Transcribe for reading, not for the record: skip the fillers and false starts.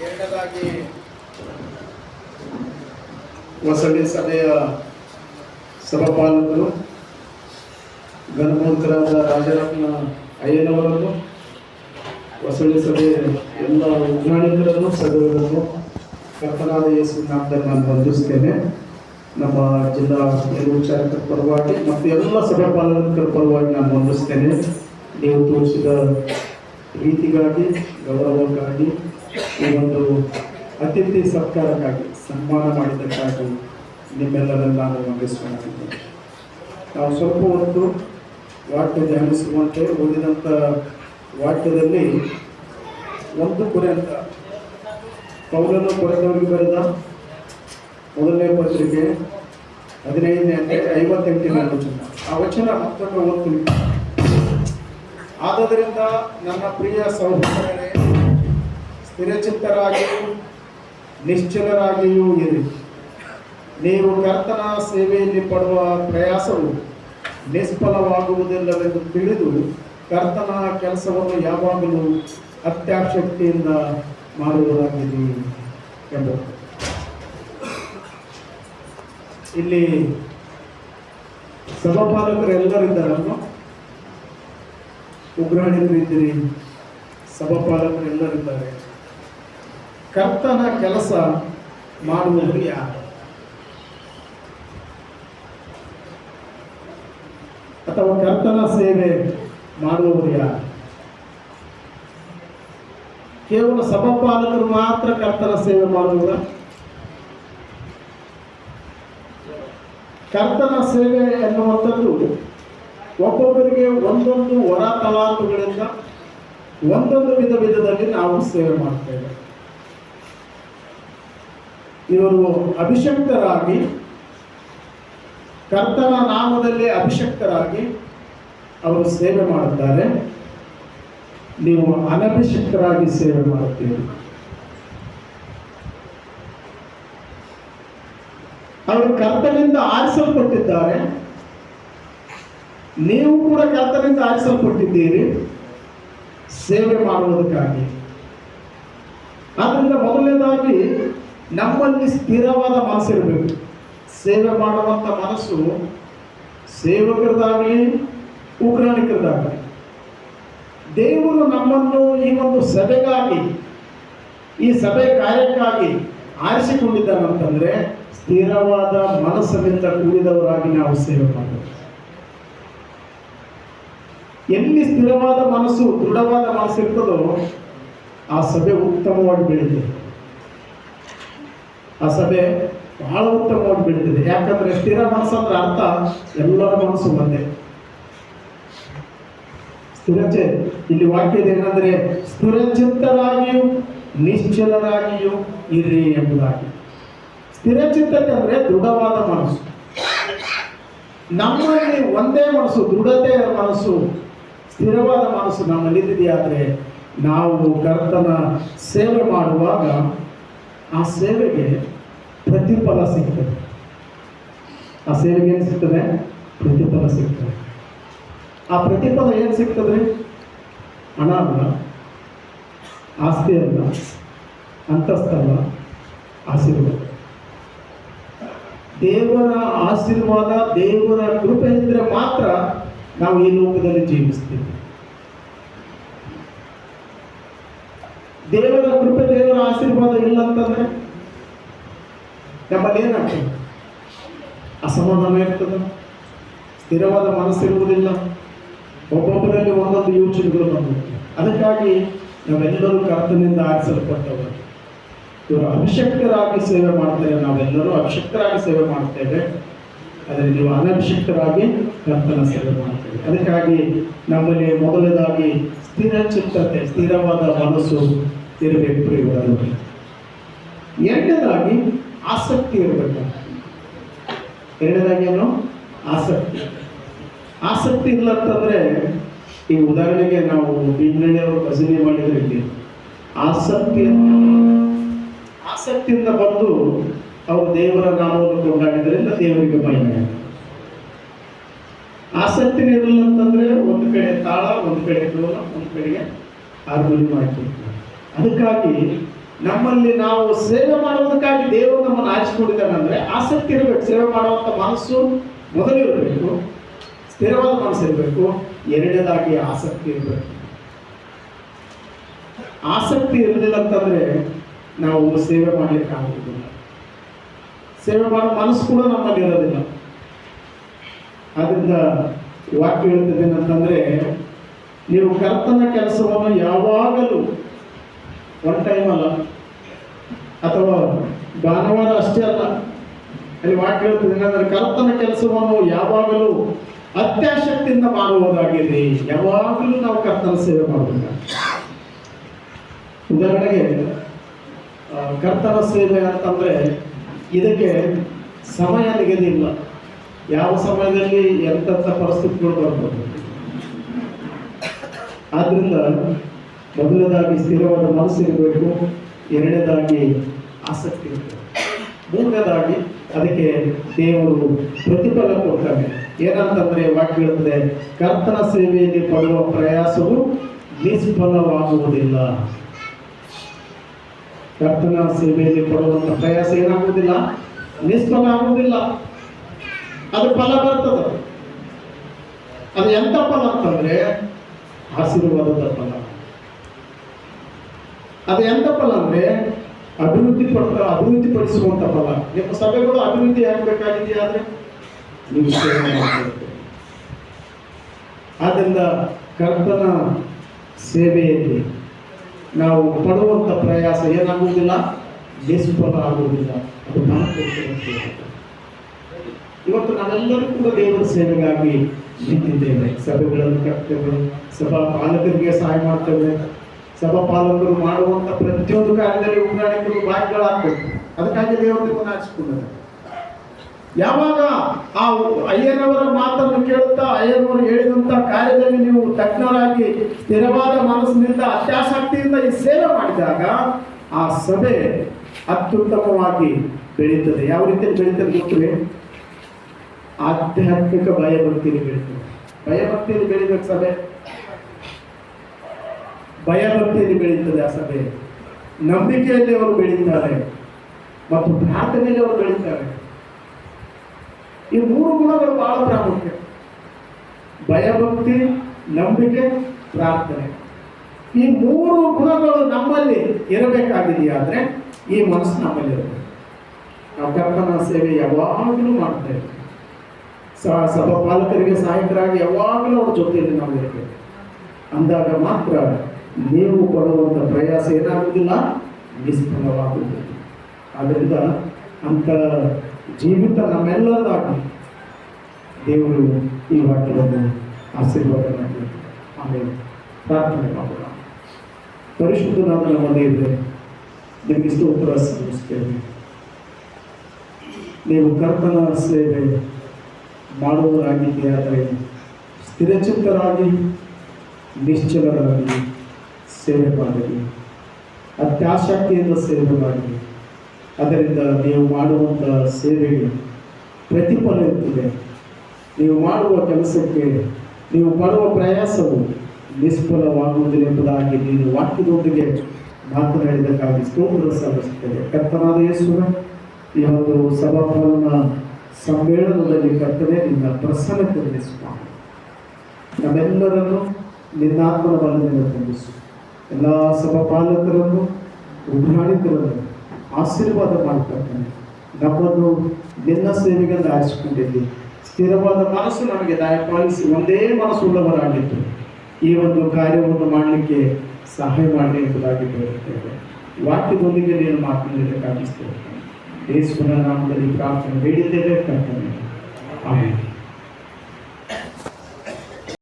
ಎರಡನೇದಾಗಿ ಹೊಸಳ್ಳಿ ಸಭೆಯ ಸಭಾಪಾಲಕರು ಗಣಮಂತರಾದ ರಾಜರತ್ನ ಅಯ್ಯನವರನ್ನು, ಹೊಸಳ್ಳಿ ಸಭೆಯ ಎಲ್ಲ ವಿಜ್ಞಾನಿಕರನ್ನು, ಸಭೆಗಳನ್ನು ಕರ್ತನಾದ ಯೇಸುವಿನ ನಾಮದಲ್ಲಿ ನಾನು ವಂದಿಸ್ತೇನೆ. ನಮ್ಮ ಜಿಲ್ಲಾ ಮೇಲ್ವಿಚಾರಕರ ಪರವಾಗಿ ಮತ್ತು ಎಲ್ಲ ಸಭಾಪಾಲಕರ ಪರವಾಗಿ ನಾನು ವಂದಿಸ್ತೇನೆ. ನೀವು ತೋರಿಸಿದ ಪ್ರೀತಿಗಾಗಿ, ಗೌರವಕ್ಕಾಗಿ, ಈ ಒಂದು ಅತಿಥಿ ಸತ್ಕಾರಕ್ಕಾಗಿ, ಸನ್ಮಾನ ಮಾಡಿದ್ದಕ್ಕಾಗಿ ನಿಮ್ಮೆಲ್ಲರನ್ನು ನಾನು ವಂದಿಸುತ್ತೇನೆ. ನಾವು ಸ್ವಲ್ಪ ಹೊತ್ತು ವಾಕ್ಯ ಧ್ಯಾನಿಸುವಂತೆ ಓದಿದಂಥ ವಾಕ್ಯದಲ್ಲಿ 1 ಕೊರಿಂಥ ಪೌಲನು ಕೊರಿಂಥದವರಿಗೆ ಬರೆದ ಮೊದಲನೇ ಪತ್ರಿಕೆ 15ನೇ ಅಧ್ಯಾಯ 58ನೇ ವಚನ. ಆ ವಚನ ಮತ್ತೊಮ್ಮೆ ಓದ್ತೀನಿ. ಆದುದರಿಂದ ನನ್ನ ಪ್ರಿಯ ಸಹೋದರರೇ, ಸ್ಥಿರಚಿತ್ತರಾಗಿಯೂ ನಿಶ್ಚಲರಾಗಿಯೂ ಇರಿ. ನೀವು ಕರ್ತನ ಸೇವೆಯಲ್ಲಿ ಪಡುವ ಪ್ರಯಾಸವು ನಿಷ್ಫಲವಾಗುವುದಿಲ್ಲವೆಂದು ತಿಳಿದು ಕರ್ತನ ಕೆಲಸವನ್ನು ಯಾವಾಗಲೂ ಅತ್ಯಾಸಕ್ತಿಯಿಂದ ಮಾಡುವುದಾಗಿದೆ ಎಂಬುದು. ಇಲ್ಲಿ ಸಭಾಪಾಲಕರು ಎಲ್ಲರಿದ್ದಾರಲ್ವ, ಉಗ್ರಾಣಿಕರಿದ್ದೀರಿ, ಸಭಾಪಾಲಕರು ಎಲ್ಲರಿದ್ದಾರೆ. ಕರ್ತನ ಕೆಲಸ ಮಾಡುವುದು ಯಾರು? ಅಥವಾ ಕರ್ತನ ಸೇವೆ ಮಾಡುವವರು ಯಾರು? ಕೇವಲ ಸಭಾಪಾಲಕರು ಮಾತ್ರ ಕರ್ತನ ಸೇವೆ ಮಾಡುವುದ? ಕರ್ತನ ಸೇವೆ ಎನ್ನುವಂಥದ್ದು ಒಬ್ಬೊಬ್ಬರಿಗೆ ಒಂದೊಂದು ವರ ತಲಾಂತುಗಳಿಂದ ಒಂದೊಂದು ವಿಧದಲ್ಲಿ ನಾವು ಸೇವೆ ಮಾಡ್ತೇವೆ. ಇವರು ಅಭಿಷಕ್ತರಾಗಿ, ಕರ್ತನ ನಾಮದಲ್ಲಿ ಅಭಿಷಕ್ತರಾಗಿ ಅವರು ಸೇವೆ ಮಾಡುತ್ತಾರೆ. ನೀವು ಅನಭಿಷಕ್ತರಾಗಿ ಸೇವೆ ಮಾಡುತ್ತೀರಿ. ಅವರು ಕರ್ತನಿಂದ ಆರಿಸಲ್ಪಟ್ಟಿದ್ದಾರೆ. ನೀವು ಕೂಡ ಕರ್ತನಿಂದ ಆರಿಸಲ್ಪಟ್ಟಿದ್ದೀರಿ ಸೇವೆ ಮಾಡುವುದಕ್ಕಾಗಿ. ಆದ್ದರಿಂದ ಮೊದಲನೇದಾಗಿ ನಮ್ಮಲ್ಲಿ ಸ್ಥಿರವಾದ ಮನಸ್ಸಿರಬೇಕು. ಸೇವೆ ಮಾಡುವಂಥ ಮನಸ್ಸು ಸೇವಕರದಾಗಲಿ ಉಗ್ರಾಣಿಕರದಾಗಲಿ. ದೇವರು ನಮ್ಮನ್ನು ಈ ಒಂದು ಸಭೆಗಾಗಿ, ಈ ಸಭೆ ಕಾರ್ಯಕ್ಕಾಗಿ ಆರಿಸಿಕೊಂಡಿದ್ದಾನಂತಂದರೆ ಸ್ಥಿರವಾದ ಮನಸ್ಸಿನಿಂದ ಕೂಡಿದವರಾಗಿ ನಾವು ಸೇವೆ ಮಾಡಬೇಕು. ಎಲ್ಲಿ ಸ್ಥಿರವಾದ ಮನಸ್ಸು, ದೃಢವಾದ ಮನಸ್ಸು ಇರ್ತದೋ ಆ ಸಭೆ ಉತ್ತಮವಾಗಿ ಬೆಳೀತದೆ. ಆ ಸಭೆ ಬಹಳ ಉತ್ತಮವಾಗಿ ಬೆಳೀತದೆ. ಯಾಕಂದ್ರೆ ಸ್ಥಿರ ಮನಸ್ಸಂದ್ರೆ ಅರ್ಥ ಎಲ್ಲರ ಮನಸ್ಸು ಒಂದೇ. ಸ್ಥಿರಚೆ ಇಲ್ಲಿ ವಾಕ್ಯದ ಏನಂದ್ರೆ ಸ್ಥಿರಚಿತ್ತರಾಗಿಯೂ ನಿಶ್ಚಲರಾಗಿಯೂ ಇರಿ ಎಂಬುದಾಗಿ. ಸ್ಥಿರಚಿತ್ತತೆ ಅಂದ್ರೆ ದೃಢವಾದ ಮನಸ್ಸು. ನಮ್ಮಲ್ಲಿ ಒಂದೇ ಮನಸ್ಸು, ದೃಢತೆಯ ಮನಸ್ಸು, ಸ್ಥಿರವಾದ ಮನಸ್ಸು ನಮ್ಮಲ್ಲಿದೆಯಾದರೆ ನಾವು ಕರ್ತನ ಸೇವೆ ಮಾಡುವಾಗ ಆ ಸೇವೆಗೆ ಪ್ರತಿಫಲ ಸಿಗ್ತದೆ. ಆ ಸೇವೆಗೆ ಏನು ಸಿಗ್ತದೆ? ಪ್ರತಿಫಲ ಸಿಗ್ತದೆ. ಆ ಪ್ರತಿಫಲ ಏನು ಸಿಗ್ತದೆ? ಹಣ ಅಲ್ಲ, ಆಸ್ತಿ ಅಲ್ಲ, ಅಂತಸ್ತಲ್ಲ, ಆಶೀರ್ವಾದ. ದೇವರ ಆಶೀರ್ವಾದ, ದೇವರ ಕೃಪೆ ಇದ್ದರೆ ಮಾತ್ರ ನಾವು ಈ ಲೋಕದಲ್ಲಿ ಜೀವಿಸ್ತೀವಿ. ದೇವರ ಕೃಪೆ, ದೇವರ ಆಶೀರ್ವಾದ ಇಲ್ಲ ಅಂತಂದ್ರೆ ನಮ್ಮಲ್ಲಿ ಏನಾಗ್ತದೆ? ಅಸಮಾಧಾನ ಇರ್ತದೆ, ಸ್ಥಿರವಾದ ಮನಸ್ಸಿರುವುದಿಲ್ಲ, ಒಬ್ಬೊಬ್ಬರಲ್ಲಿ ಒಂದೊಂದು ಯೋಚನೆಗಳು ಬಂದಿರ್ತವೆ. ಅದಕ್ಕಾಗಿ ನಾವೆಲ್ಲರೂ ಕರ್ತನಿಂದ ಆರಿಸಲ್ಪಟ್ಟವರು. ಇವರು ಅಭಿಷಕ್ತರಾಗಿ ಸೇವೆ ಮಾಡ್ತಾರೆ, ನಾವೆಲ್ಲರೂ ಅಭಿಷಕ್ತರಾಗಿ ಸೇವೆ ಮಾಡ್ತೇವೆ. ಆದರೆ ನೀವು ಅನಭಿಷಕ್ತರಾಗಿ ಕರ್ತನ ಸೇವೆ ಮಾಡ್ತೇವೆ. ಅದಕ್ಕಾಗಿ ನಮ್ಮಲ್ಲಿ ಮೊದಲನೇದಾಗಿ ಸ್ಥಿರಚಿತ್ತತೆ, ಸ್ಥಿರವಾದ ಮನಸ್ಸು ಇರಬೇಕು ಪ್ರಿಯವಾದವರು. ಎರಡನೇದಾಗಿ ಆಸಕ್ತಿ ಇರಬೇಕು. ಎರಡನೇದಾಗಿ ಏನು? ಆಸಕ್ತಿ. ಆಸಕ್ತಿ ಇಲ್ಲ ಅಂತಂದ್ರೆ, ಈ ಉದಾಹರಣೆಗೆ ನಾವು ಬೀಗ್ನಳ್ಳಿಯವರು ಭಜನೆ ಮಾಡಿದ್ರೆ ಇಲ್ಲಿ ಆಸಕ್ತಿಯಿಂದ ಬಂದು ಅವರು ದೇವರ ನಾಮವನ್ನು ಕೊಂಡಾಡಿದ್ರಿಂದ ದೇವರಿಗೆ ಮಹಿಮೆ. ಆಸಕ್ತಿ ಇರಲಿಲ್ಲ ಅಂತಂದ್ರೆ ಒಂದು ಕಡೆ ತಾಳ, ಒಂದು ಕಡೆ ಡೋಲ, ಒಂದು ಕಡೆಗೆ ಹಾರ್ಮೋನಿಯಂ ಹಾಕಿರ್ತಾರೆ. ಅದಕ್ಕಾಗಿ ನಮ್ಮಲ್ಲಿ ನಾವು ಸೇವೆ ಮಾಡುವುದಕ್ಕಾಗಿ ದೇವರು ನಮ್ಮನ್ನು ಆರಿಸಿಕೊಂಡಿದ್ದಾನೆ ಅಂದ್ರೆ ಆಸಕ್ತಿ ಇರಬೇಕು. ಸೇವೆ ಮಾಡುವಂತ ಮನಸ್ಸು ಮೊದಲಿರಬೇಕು, ಸ್ಥಿರವಾದ ಮನಸ್ಸು ಇರಬೇಕು. ಎರಡನೇದಾಗಿ ಆಸಕ್ತಿ ಇರಬೇಕು. ಆಸಕ್ತಿ ಇರಲಿಲ್ಲ ಅಂತಂದ್ರೆ ನಾವು ಸೇವೆ ಮಾಡ್ಲಿಕ್ಕೆ ಆಗುವುದಿಲ್ಲ. ಸೇವೆ ಮಾಡೋ ಮನಸ್ಸು ಕೂಡ ನಮ್ಮಲ್ಲಿ ಇರೋದಿಲ್ಲ. ಆದ್ರಿಂದ ವಾಕ್ಯ ಹೇಳ್ತದೆ ಏನಂತಂದ್ರೆ, ನೀವು ಕರ್ತನ ಕೆಲಸವನ್ನು ಯಾವಾಗಲೂ ಒನ್ ಟೈಮ್ ಅಲ್ಲ, ಅಥವಾ ಭಾನುವಾರ ಅಷ್ಟೇ ಅಲ್ಲ. ಅಲ್ಲಿ ವಾಕ್ಯ ಹೇಳ್ತದೆ ಏನಂದ್ರೆ, ಕರ್ತನ ಕೆಲಸವನ್ನು ಯಾವಾಗಲೂ ಅತ್ಯಾಸಕ್ತಿಯಿಂದ ಮಾಡುವುದಾಗಿದೆ. ಯಾವಾಗಲೂ ನಾವು ಕರ್ತನ ಸೇವೆ ಮಾಡಬೇಕು. ಉದಾಹರಣೆಗೆ ಕರ್ತನ ಸೇವೆ ಅಂತಂದ್ರೆ ಇದಕ್ಕೆ ಸಮಯ ನಿಗದಿ ಇಲ್ಲ. ಯಾವ ಸಮಯದಲ್ಲಿ ಎಂಥ ಪರಿಸ್ಥಿತಿಗಳು ಬರ್ಬೋದು. ಆದ್ರಿಂದ ಮೊದಲನೇದಾಗಿ ಸ್ಥಿರವಾದ ಮನಸ್ಸು ಇರಬೇಕು, ಎರಡನೇದಾಗಿ ಆಸಕ್ತಿ ಇರಬೇಕು, ಮೂರನೇದಾಗಿ ಅದಕ್ಕೆ ದೇವರು ಪ್ರತಿಫಲ ಕೊಡ್ತಾನೆ. ಏನಂತಂದ್ರೆ ವಾಕ್ಯ ಹೇಳುತ್ತದೆ, ಕರ್ತನ ಸೇವೆಯಲ್ಲಿ ಪಡುವ ಪ್ರಯಾಸವು ನಿಷ್ಫಲವಾಗುವುದಿಲ್ಲ. ಕರ್ತನ ಸೇವೆಯಲ್ಲಿ ಪಡುವಂತ ಪ್ರಯಾಸ ಏನಾಗುವುದಿಲ್ಲ, ನಿಷ್ಫಲ ಆಗುವುದಿಲ್ಲ. ಅದು ಫಲ ಬರ್ತದೆ. ಅದು ಎಂತ ಫಲ ಅಂತಂದ್ರೆ ಆಶೀರ್ವಾದದ ಫಲ. ಅದು ಎಂತ ಫಲ ಅಂದ್ರೆ ಅಭಿವೃದ್ಧಿಪಡಿಸುವಂತ ಫಲ. ನಿಮ್ಮ ಸಭೆಗಳು ಅಭಿವೃದ್ಧಿ ಆಗಬೇಕಾಗಿದೆ ಆದ್ರೆ ನೀವು ಸೇವೆ ಮಾಡಬೇಕು. ಆದ್ದರಿಂದ ಕರ್ತನ ಸೇವೆಯಲ್ಲಿ ನಾವು ಪಡುವಂತ ಪ್ರಯಾಸ ಏನಾಗುವುದಿಲ್ಲ, ನಿಷ್ಫಲ ಆಗುವುದಿಲ್ಲ. ಅದು ಇವತ್ತು ನಾವೆಲ್ಲರೂ ಕೂಡ ದೇವರ ಸೇವೆಗಾಗಿ ನಿಂತಿದ್ದೇವೆ. ಸಭೆಗಳನ್ನು ಕಟ್ತೇವೆ, ಸಭಾ ಪಾಲಕರಿಗೆ ಸಹಾಯ ಮಾಡ್ತೇವೆ. ಸಭಾ ಪಾಲಕರು ಮಾಡುವಂತ ಪ್ರತಿಯೊಂದು ಕಾರ್ಯದಲ್ಲಿ ಉಗ್ರಾಣಿಕರು ಭಾಗಿಗಳಾಗಬೇಕು. ಅದಕ್ಕಾಗಿ ದೇವರು ನಿಮ್ಮನ್ನು ಆರಿಸಿಕೊಂಡಿದ್ದಾರೆ. ಯಾವಾಗ ಆ ಅಯ್ಯನವರ ಮಾತನ್ನು ಕೇಳುತ್ತಾ ಅಯ್ಯನವರು ಹೇಳಿದಂತ ಕಾರ್ಯದಲ್ಲಿ ನೀವು ತಜ್ಞರಾಗಿ ಸ್ಥಿರವಾದ ಮನಸ್ಸಿನಿಂದ ಅತ್ಯಾಸಕ್ತಿಯಿಂದ ಈ ಸೇವೆ ಮಾಡಿದಾಗ ಆ ಸಭೆ ಅತ್ಯುತ್ತಮವಾಗಿ ಬೆಳೀತದೆ. ಯಾವ ರೀತಿಯಲ್ಲಿ ಬೆಳೀತದೆ ಗೊತ್ತೇ? ಆಧ್ಯಾತ್ಮಿಕ ಭಯಭಕ್ತಿಯಲ್ಲಿ ಬೆಳೀತದೆ. ಭಯಭಕ್ತಿಯಲ್ಲಿ ಬೆಳೀಬೇಕು ಸಭೆ. ಭಯಭಕ್ತಿಯಲ್ಲಿ ಬೆಳೀತದೆ ಆ ಸಭೆ. ನಂಬಿಕೆಯಲ್ಲಿ ಅವರು ಬೆಳೀತಾರೆ ಮತ್ತು ಪ್ರಾರ್ಥನೆಯಲ್ಲಿ ಅವರು ಬೆಳೀತಾರೆ. ಈ ಮೂರು ಗುಣಗಳು ಬಹಳ ಪ್ರಾಮುಖ್ಯ. ಭಯಭಕ್ತಿ, ನಂಬಿಕೆ, ಪ್ರಾರ್ಥನೆ. ಈ ಮೂರು ಗುಣಗಳು ನಮ್ಮಲ್ಲಿ ಇರಬೇಕಾಗಿದೆಯಾದ್ರೆ ಈ ಮನಸ್ಸು ನಮ್ಮಲ್ಲಿ ಇರಬೇಕು. ನಾವು ಕರ್ತನ ಸೇವೆ ಯಾವಾಗಲೂ ಮಾಡ್ತೇವೆ. ಸಭಾ ಪಾಲಕರಿಗೆ ಸಹಾಯಕರಾಗಿ ಯಾವಾಗಲೂ ಅವ್ರ ಜೊತೆಯಲ್ಲಿ ನಾವು ಇರಬೇಕು. ಅಂದಾಗ ಮಾತ್ರ ನೀವು ಪಡುವಂಥ ಪ್ರಯಾಸ ಏನಾಗುವುದಿಲ್ಲ, ನಿಷ್ಫಲವಾಗುವುದಿಲ್ಲ. ಆದ್ದರಿಂದ ಅಂತ ಜೀವಿತ ನಮ್ಮೆಲ್ಲರದಾಗಿ ದೇವರು ಈ ವಾಕ್ಯವನ್ನು ಆಶೀರ್ವಾದ ಮಾಡಿ ಆಮೇಲೆ ಪ್ರಾರ್ಥನೆ ಮಾಡೋಣ. ಪರಿಶುದ್ಧನಾದ ನಮ್ಮ ದೇವರೇ, ನಿಮಗೆ ಸ್ತೋತ್ರ ಸಲ್ಲಿಸುತ್ತೇವೆ. ನೀವು ಕರ್ತನ ಸೇವೆ ಮಾಡುವವರಾಗಿದೆಯಾದರೆ ಸ್ಥಿರಚಿತ್ತರಾಗಿ ನಿಶ್ಚಲರಾಗಿ ಸೇವೆ ಮಾಡಿ, ಅತ್ಯಾಸಕ್ತಿಯಿಂದ ಸೇವೆ ಮಾಡಿ. ಅದರಿಂದ ನೀವು ಮಾಡುವಂಥ ಸೇವೆಗೆ ಪ್ರತಿಫಲ ಇರ್ತದೆ. ನೀವು ಮಾಡುವ ಕೆಲಸಕ್ಕೆ ನೀವು ಪಡುವ ಪ್ರಯಾಸವು ನಿಷ್ಫಲವಾಗುವುದಿಲ್ಲ ಎಂಬುದಾಗಿ ನೀನು ವಾಕ್ಯದೊಂದಿಗೆ ಮಾತನಾಡಿದಕ್ಕಾಗಿ ಸ್ತೋತ್ರ ಸಲ್ಲಿಸುತ್ತೇವೆ. ಕರ್ತನಾದ ಯೇಸುವೆ, ಈ ಒಂದು ಸಭಾಪಾಲನ ಸಮ್ಮೇಳನದಲ್ಲಿ ಕರ್ತನೆ ನಿನ್ನ ಪ್ರಸನ್ನತೆ ನಡೆಸುವ ನಮ್ಮೆಲ್ಲರನ್ನು ನಿನ್ನಾತ್ಮನ ಬಲದಿಂದ ತುಂಬಿಸು. ಎಲ್ಲ ಸಭಾಪಾಲಕರನ್ನು ಉದ್ಘಾಟಿತರನ್ನು ಆಶೀರ್ವಾದ ಮಾಡ್ತಾನೆ. ನಮ್ಮನ್ನು ನಿನ್ನ ಸೇವೆಗೆ ಆರಿಸಿಕೊಂಡಿದ್ದಿ. ಸ್ಥಿರವಾದ ಮನಸ್ಸು ನಮಗೆ ದಯಪಾಲಿಸಿ ಒಂದೇ ಮನಸ್ಸುಳ್ಳವರಾಗಿದ್ದು ಈ ಒಂದು ಕಾರ್ಯವನ್ನು ಮಾಡಲಿಕ್ಕೆ ಸಹಾಯ ಮಾಡಿ ಎಂಬುದಾಗಿ ಬೇಡುತ್ತೇವೆ. ವಾಕ್ಯದೊಂದಿಗೆ ನೀನು ಮಾತನಾಡಲಿಕ್ಕೆ ಯೇಸುವಿನ ನಾಮದಲ್ಲಿ ಪ್ರಾರ್ಥನೆ ಬೇಡಿದ್ದೇವೆ ಕರ್ತನೆ. ಆಮೆನ್.